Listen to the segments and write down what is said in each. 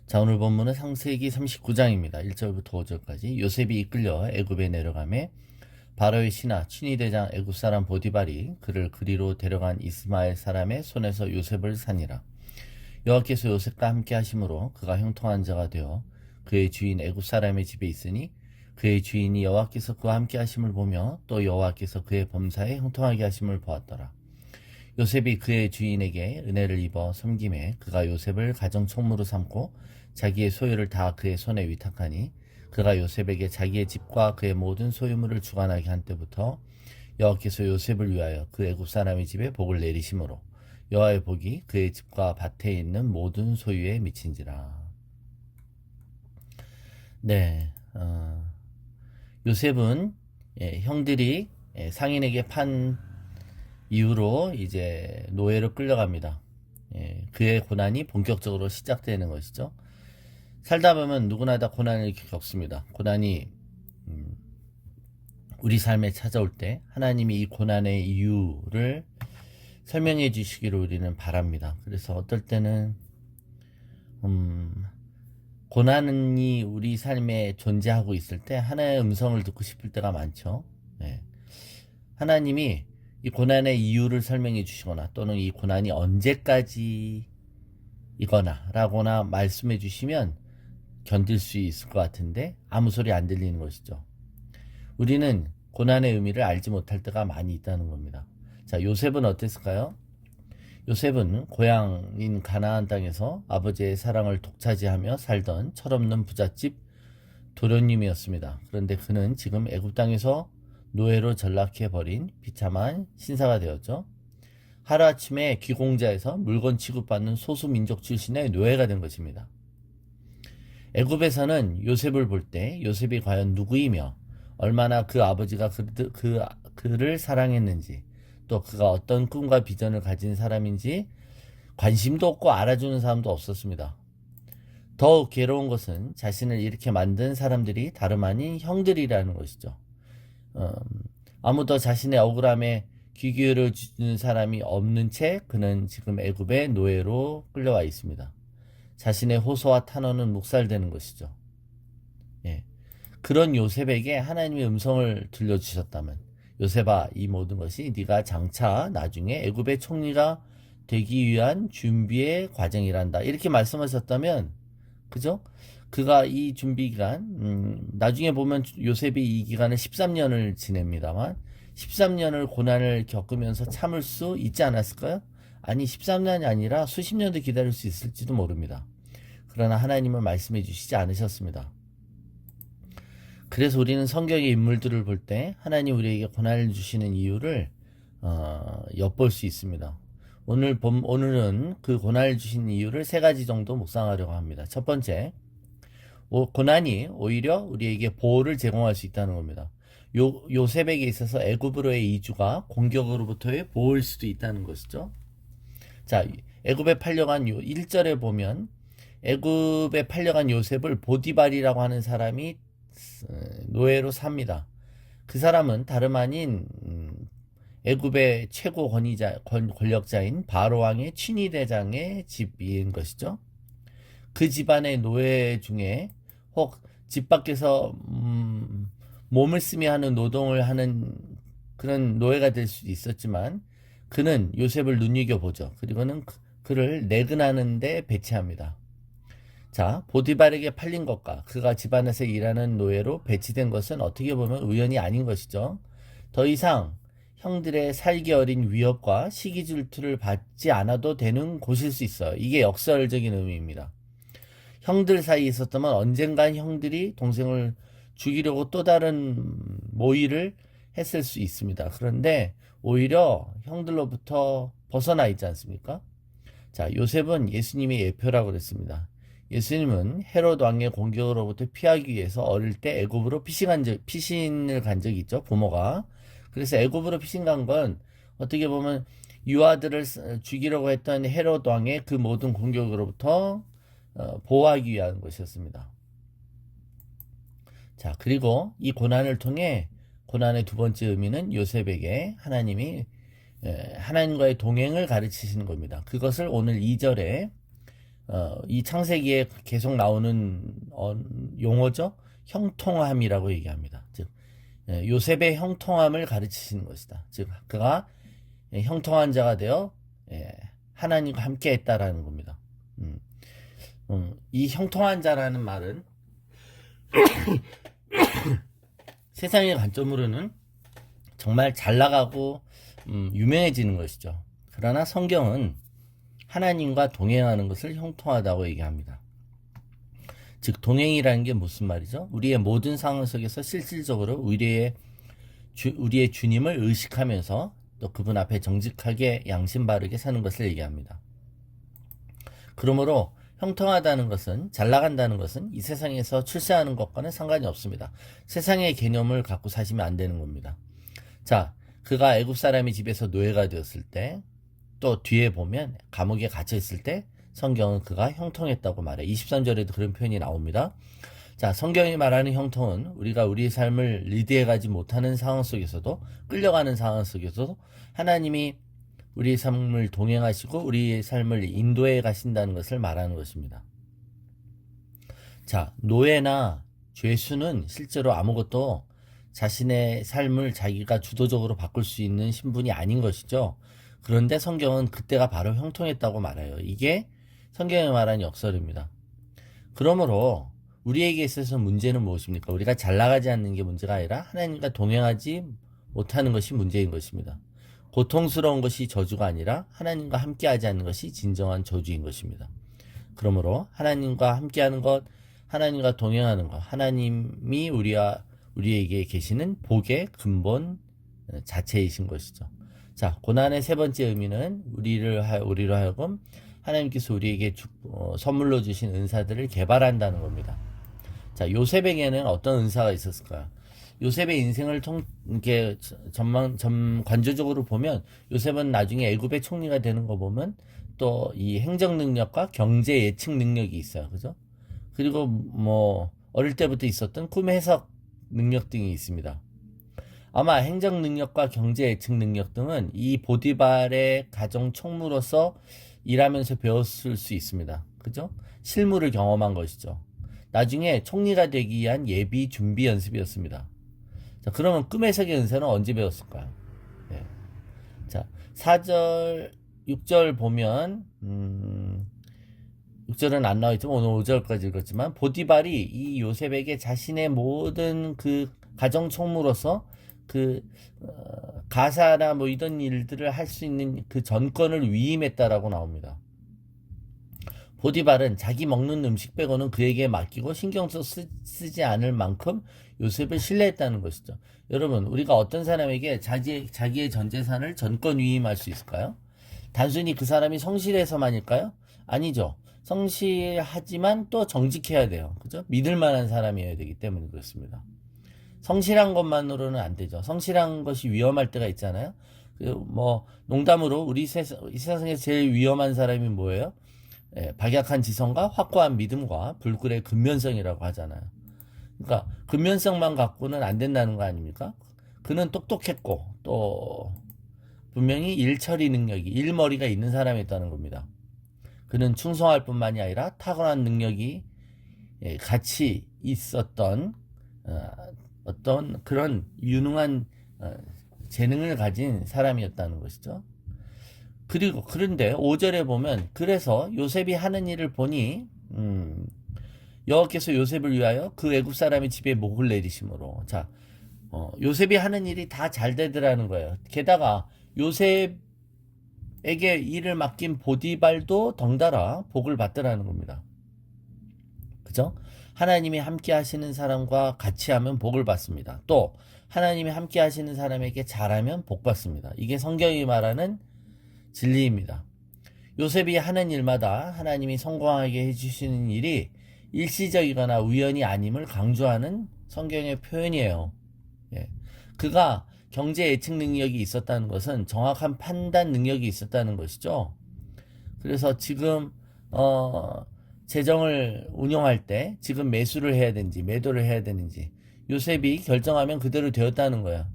자, 오늘 본문은 창세기 39장입니다. 1절부터 5절까지. 요셉이 이끌려 애굽에 내려가매 바로의 신하 친위대장 애굽 사람 보디발이 그를 그리로 데려간 이스마엘 사람의 손에서 요셉을 산이라. 여호와께서 요셉과 함께 하심으로 그가 형통한 자가 되어 그의 주인 애굽 사람의 집에 있으니 그의 주인이 여호와께서 그와 함께 하심을 보며 또 여호와께서 그의 범사에 형통하게 하심을 보았더라. 요셉이 그의 주인에게 은혜를 입어 섬김에 그가 요셉을 가정 총무로 삼고 자기의 소유를 다 그의 손에 위탁하니 그가 요셉에게 자기의 집과 그의 모든 소유물을 주관하게 한 때부터 여호와께서 요셉을 위하여 그 애굽 사람의 집에 복을 내리심으로 여호와의 복이 그의 집과 밭에 있는 모든 소유에 미친지라. 네, 요셉은 형들이 상인에게 판 이후로 이제 노예로 끌려갑니다. 그의 고난이 본격적으로 시작되는 것이죠. 살다 보면 누구나 다 고난을 겪습니다. 고난이 우리 삶에 찾아올 때 하나님이 이 고난의 이유를 설명해 주시기를 우리는 바랍니다. 그래서 어떨 때는 고난이 우리 삶에 존재하고 있을 때 하나님의 음성을 듣고 싶을 때가 많죠. 하나님이 이 고난의 이유를 설명해 주시거나 또는 이 고난이 언제까지이거나 라거나 말씀해 주시면 견딜 수 있을 것 같은데 아무 소리 안 들리는 것이죠. 우리는 고난의 의미를 알지 못할 때가 많이 있다는 겁니다. 자, 요셉은 어땠을까요? 요셉은 고향인 가나안 땅에서 아버지의 사랑을 독차지하며 살던 철없는 부잣집 도련님이었습니다. 그런데 그는 지금 애굽 땅에서 노예로 전락해버린 비참한 신사가 되었죠. 하루아침에 귀공자에서 물건 취급받는 소수민족 출신의 노예가 된 것입니다. 애굽에서는 요셉을 볼 때 요셉이 과연 누구이며 얼마나 그 아버지가 그를 사랑했는지 또 그가 어떤 꿈과 비전을 가진 사람인지 관심도 없고 알아주는 사람도 없었습니다. 더욱 괴로운 것은 자신을 이렇게 만든 사람들이 다름 아닌 형들이라는 것이죠. 아무도 자신의 억울함에 귀 기울여 주는 사람이 없는 채 그는 지금 애굽의 노예로 끌려와 있습니다. 자신의 호소와 탄원은 묵살되는 것이죠. 그런 요셉에게 하나님의 음성을 들려주셨다면 요셉아, 이 모든 것이 네가 장차 나중에 애굽의 총리가 되기 위한 준비의 과정이란다. 이렇게 말씀하셨다면 그죠? 그가 이 준비 기간, 나중에 보면 요셉이 이 기간을 13년을 지냅니다만 13년을 고난을 겪으면서 참을 수 있지 않았을까요? 아니 13년이 아니라 수십 년도 기다릴 수 있을지도 모릅니다. 그러나 하나님은 말씀해 주시지 않으셨습니다. 그래서 우리는 성경의 인물들을 볼 때 하나님 우리에게 고난을 주시는 이유를 엿볼 수 있습니다. 오늘은 그 고난을 주신 이유를 세 가지 정도 묵상하려고 합니다. 첫 번째, 고난이 오히려 우리에게 보호를 제공할 수 있다는 겁니다. 요셉에게 있어서 애굽으로의 이주가 공격으로부터의 보호일 수도 있다는 것이죠. 자, 애굽에 팔려간 1절에 보면 애굽에 팔려간 요셉을 보디발이라고 하는 사람이 노예로 삽니다. 그 사람은 다름 아닌 애굽의 최고 권력자인 바로 왕의 친위대장의 집인 것이죠. 그 집안의 노예 중에 혹 집 밖에서 몸을 쓰며 하는 노동을 하는 그런 노예가 될 수도 있었지만 그는 요셉을 눈여겨보죠. 그리고는 그를 내근하는 데 배치합니다. 자, 보디발에게 팔린 것과 그가 집안에서 일하는 노예로 배치된 것은 어떻게 보면 우연이 아닌 것이죠. 더 이상 형들의 살기 어린 위협과 시기 질투를 받지 않아도 되는 곳일 수 있어요. 이게 역설적인 의미입니다. 형들 사이에 있었다면 언젠간 형들이 동생을 죽이려고 또 다른 모의를 했을 수 있습니다. 그런데 오히려 형들로부터 벗어나 있지 않습니까? 자, 요셉은 예수님의 예표라고 그랬습니다. 예수님은 헤롯 왕의 공격으로부터 피하기 위해서 어릴 때 애굽으로 피신을 간 적이 있죠. 부모가. 그래서 애굽으로 피신 간 건 어떻게 보면 유아들을 죽이려고 했던 헤롯 왕의 그 모든 공격으로부터 보호하기 위한 것이었습니다. 자, 그리고 이 고난을 통해 고난의 두 번째 의미는 요셉에게 하나님이 하나님과의 동행을 가르치시는 겁니다. 그것을 오늘 2절에 이 창세기에 계속 나오는 용어죠. 형통함이라고 얘기합니다. 즉 요셉의 형통함을 가르치시는 것이다. 즉 그가 형통한 자가 되어 하나님과 함께 했다라는 겁니다. 이 형통한 자라는 말은 세상의 관점으로는 정말 잘 나가고 유명해지는 것이죠. 그러나 성경은 하나님과 동행하는 것을 형통하다고 얘기합니다. 즉 동행이라는 게 무슨 말이죠? 우리의 모든 상황 속에서 실질적으로 우리의 주님을 의식하면서 또 그분 앞에 정직하게 양심 바르게 사는 것을 얘기합니다. 그러므로 형통하다는 것은, 잘 나간다는 것은 이 세상에서 출세하는 것과는 상관이 없습니다. 세상의 개념을 갖고 사시면 안 되는 겁니다. 자, 그가 애굽 사람의 집에서 노예가 되었을 때, 또 뒤에 보면 감옥에 갇혀 있을 때 성경은 그가 형통했다고 말해요. 23절에도 그런 표현이 나옵니다. 자, 성경이 말하는 형통은 우리가 우리의 삶을 리드해가지 못하는 상황 속에서도, 끌려가는 상황 속에서도 하나님이 우리의 삶을 동행하시고 우리의 삶을 인도해 가신다는 것을 말하는 것입니다. 자, 노예나 죄수는 실제로 아무것도 자신의 삶을 자기가 주도적으로 바꿀 수 있는 신분이 아닌 것이죠. 그런데 성경은 그때가 바로 형통했다고 말해요. 이게 성경이 말하는 역설입니다. 그러므로 우리에게 있어서 문제는 무엇입니까? 우리가 잘 나가지 않는 게 문제가 아니라 하나님과 동행하지 못하는 것이 문제인 것입니다. 고통스러운 것이 저주가 아니라 하나님과 함께하지 않는 것이 진정한 저주인 것입니다. 그러므로 하나님과 함께하는 것, 하나님과 동행하는 것, 하나님이 우리에게 계시는 복의 근본 자체이신 것이죠. 자, 고난의 세 번째 의미는 우리로 하여금 하나님께서 우리에게 선물로 주신 은사들을 개발한다는 겁니다. 자, 요셉에게는 어떤 은사가 있었을까요? 요셉의 인생을 이렇게 관조적으로 보면 요셉은 나중에 애굽의 총리가 되는 거 보면 또 이 행정 능력과 경제 예측 능력이 있어요. 그죠? 그리고 뭐 어릴 때부터 있었던 꿈 해석 능력 등이 있습니다. 아마 행정 능력과 경제 예측 능력 등은 이 보디발의 가정 총무로서 일하면서 배웠을 수 있습니다. 그죠? 실무를 경험한 것이죠. 나중에 총리가 되기 위한 예비 준비 연습이었습니다. 자, 그러면 꿈 해석의 은사는 언제 배웠을까요? 네. 자, 4절, 6절 보면 6절은 안 나와있지만 오늘 5절까지 읽었지만 보디발이 이 요셉에게 자신의 모든 그 가정 총무로서 가사나 뭐 이런 일들을 할 수 있는 그 전권을 위임했다라고 나옵니다. 보디발은 자기 먹는 음식 빼고는 그에게 맡기고 신경도 쓰지 않을 만큼 요셉을 신뢰했다는 것이죠. 여러분, 우리가 어떤 사람에게 자기의 전 재산을 전권 위임할 수 있을까요? 단순히 그 사람이 성실해서만일까요? 아니죠. 성실하지만 또 정직해야 돼요. 그죠? 믿을 만한 사람이어야 되기 때문에 그렇습니다. 성실한 것만으로는 안 되죠. 성실한 것이 위험할 때가 있잖아요. 뭐 농담으로 이 세상에서 제일 위험한 사람이 뭐예요? 박약한 지성과 확고한 믿음과 불굴의 근면성이라고 하잖아요. 그러니까 근면성만 갖고는 안 된다는 거 아닙니까? 그는 똑똑했고 또 분명히 일처리 능력이, 일머리가 있는 사람이었다는 겁니다. 그는 충성할 뿐만이 아니라 탁월한 능력이 같이 있었던 어떤 그런 유능한 재능을 가진 사람이었다는 것이죠. 그런데 5절에 보면 그래서 요셉이 하는 일을 보니 여호와께서 요셉을 위하여 그 애굽 사람의 집에 목을 내리심으로. 자, 요셉이 하는 일이 다 잘 되더라는 거예요. 게다가 요셉에게 일을 맡긴 보디발도 덩달아 복을 받더라는 겁니다. 그죠? 하나님이 함께 하시는 사람과 같이 하면 복을 받습니다. 또 하나님이 함께 하시는 사람에게 잘하면 복 받습니다. 이게 성경이 말하는 진리입니다. 요셉이 하는 일마다 하나님이 성공하게 해주시는 일이 일시적이거나 우연이 아님을 강조하는 성경의 표현이에요. 예. 그가 경제 예측 능력이 있었다는 것은 정확한 판단 능력이 있었다는 것이죠. 그래서 지금 재정을 운영할 때 지금 매수를 해야 되는지 매도를 해야 되는지 요셉이 결정하면 그대로 되었다는 거야.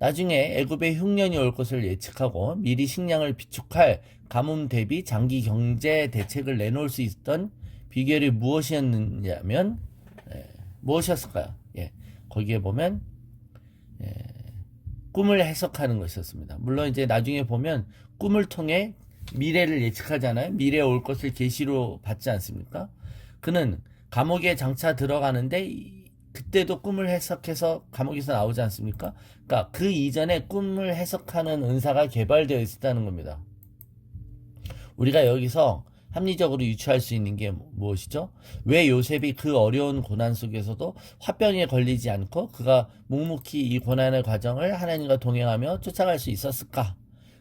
나중에 애굽의 흉년이 올 것을 예측하고 미리 식량을 비축할 가뭄 대비 장기 경제 대책을 내놓을 수 있던 비결이 무엇이었느냐면 무엇이었을까요? 거기에 보면 꿈을 해석하는 것이었습니다. 물론 이제 나중에 보면 꿈을 통해 미래를 예측하잖아요. 미래에 올 것을 계시로 받지 않습니까? 그는 감옥에 장차 들어가는데 그때도 꿈을 해석해서 감옥에서 나오지 않습니까? 그러니까 그 이전에 꿈을 해석하는 은사가 개발되어 있었다는 겁니다. 우리가 여기서 합리적으로 유추할 수 있는 게 무엇이죠? 왜 요셉이 그 어려운 고난 속에서도 화병에 걸리지 않고 그가 묵묵히 이 고난의 과정을 하나님과 동행하며 쫓아갈 수 있었을까?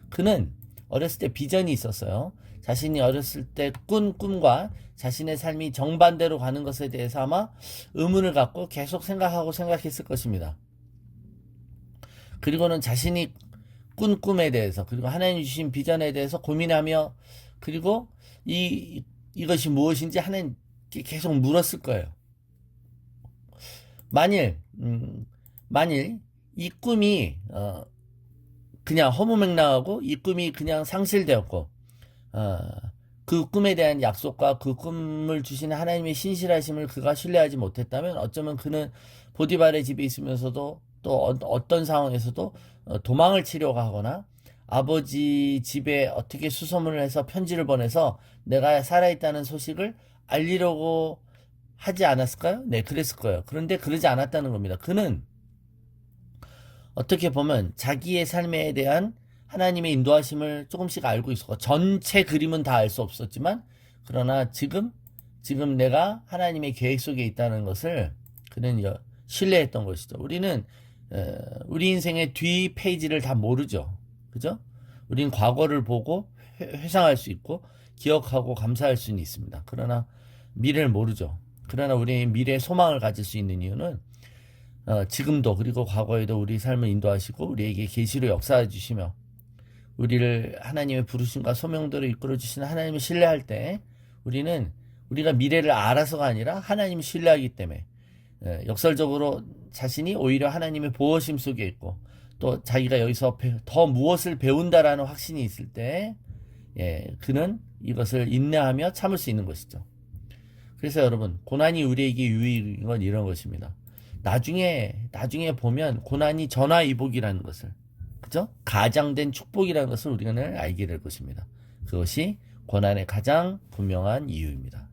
그는 어렸을 때 비전이 있었어요. 자신이 어렸을 때 꾼 꿈과 자신의 삶이 정반대로 가는 것에 대해서 아마 의문을 갖고 계속 생각했을 것입니다. 그리고는 자신이 꾼 꿈에 대해서 그리고 하나님 주신 비전에 대해서 고민하며 그리고 이것이 무엇인지 하나님께 계속 물었을 거예요. 만일 이 꿈이 그냥 허무맹랑하고 이 꿈이 그냥 상실되었고 그 꿈에 대한 약속과 그 꿈을 주신 하나님의 신실하심을 그가 신뢰하지 못했다면 어쩌면 그는 보디발의 집에 있으면서도 또 어떤 상황에서도 도망을 치려고 하거나 아버지 집에 어떻게 수소문을 해서 편지를 보내서 내가 살아있다는 소식을 알리려고 하지 않았을까요? 네, 그랬을 거예요. 그런데 그러지 않았다는 겁니다. 그는 어떻게 보면 자기의 삶에 대한 하나님의 인도하심을 조금씩 알고 있었고 전체 그림은 다 알 수 없었지만 그러나 지금 내가 하나님의 계획 속에 있다는 것을 그는 신뢰했던 것이죠. 우리는 우리 인생의 뒤 페이지를 다 모르죠. 그죠? 우린 과거를 보고 회상할 수 있고 기억하고 감사할 수는 있습니다. 그러나 미래를 모르죠. 그러나 우리의 미래의 소망을 가질 수 있는 이유는 지금도 그리고 과거에도 우리 삶을 인도하시고 우리에게 계시로 역사해 주시며 우리를 하나님의 부르심과 소명대로 이끌어 주시는 하나님을 신뢰할 때 우리가 미래를 알아서가 아니라 하나님을 신뢰하기 때문에 역설적으로 자신이 오히려 하나님의 보호심 속에 있고 또 자기가 여기서 더 무엇을 배운다라는 확신이 있을 때 그는 이것을 인내하며 참을 수 있는 것이죠. 그래서 여러분 고난이 우리에게 유익인 건 이런 것입니다. 나중에 보면 고난이 전화위복이라는 것을 그죠? 가장된 축복이라는 것을 우리가 알게 될 것입니다. 그것이 고난의 가장 분명한 이유입니다.